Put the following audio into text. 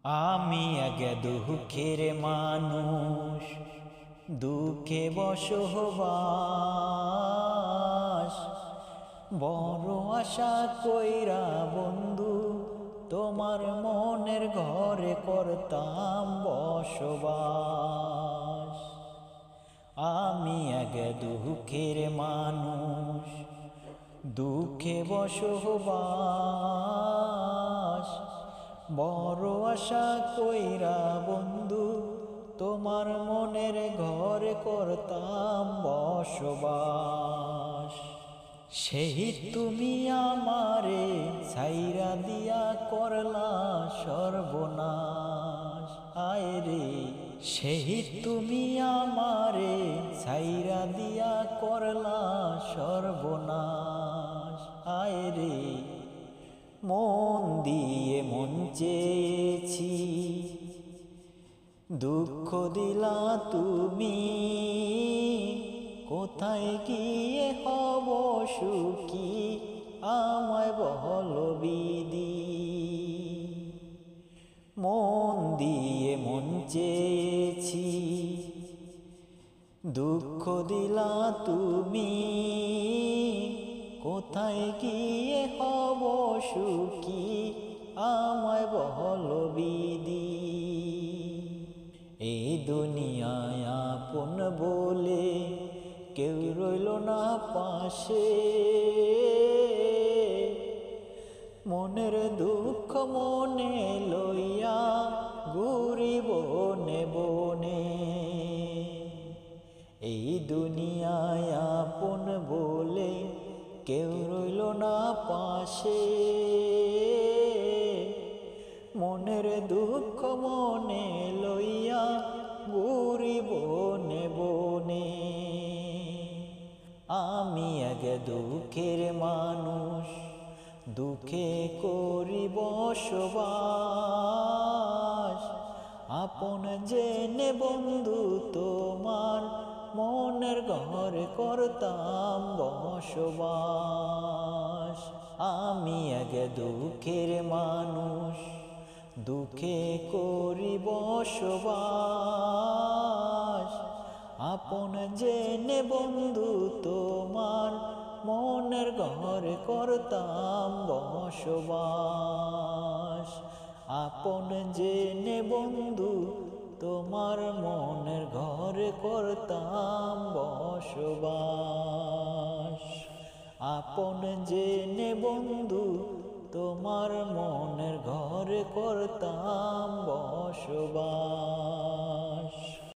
আমি আগে দুঃখের মানুষ, দুঃখে বসবাস, বড় আশা কইরা বন্ধু তোমার মনের ঘরে করতাম বসবাস। আমি আগে দুঃখের মানুষ, দুঃখে বসবাস, বড় আশা কইরা বন্ধু তোমার মনের ঘরে করতাম বসবাস। সেই তুমি আমারে ছাইরা দিয়া করলা সর্বনাশ। আয় রে সেই তুমি আমারে ছাইরা দিয়া করলা সর্বনাশ। আয় রে মন দিয়ে মন চেয়েছি, দুঃখ দিলা তুমি, কোথায় গিয়ে হব সুখী আমায় বল বিধি। মন দিয়ে মন চেয়েছি, দুঃখ দিলা তুমি, কোথায় গিয়ে হব সুখী আমায় বল বিধি। এই দুনিয়ায় আপন বলে কেউ রইল না পাশে, মনের দুঃখ মনে লইয়া ঘুরি বনে বনে। এই দুনিয়ায় আপন বলে কেউ রইল না পাশে, মনের দুঃখ মনে লইয়া ঘুরি বনে বনে। আমি আগে দুঃখের মানুষ, দুঃখে করি বসবাস, আপন জেনে বন্ধু তোমার মনের ঘরে করতাম বসবাস। আমি আগে দুঃখের মানুষ, দুঃখে করি বসবাস, আপন জেনে বন্ধু তোমার মনের ঘরে করতাম বসবাস। আপন জেনে বন্ধু তোমার মনের ঘরে করতাম বসবাস। আপন জেনে বন্ধু তোমার মনের ঘরে করতাম বসবাস।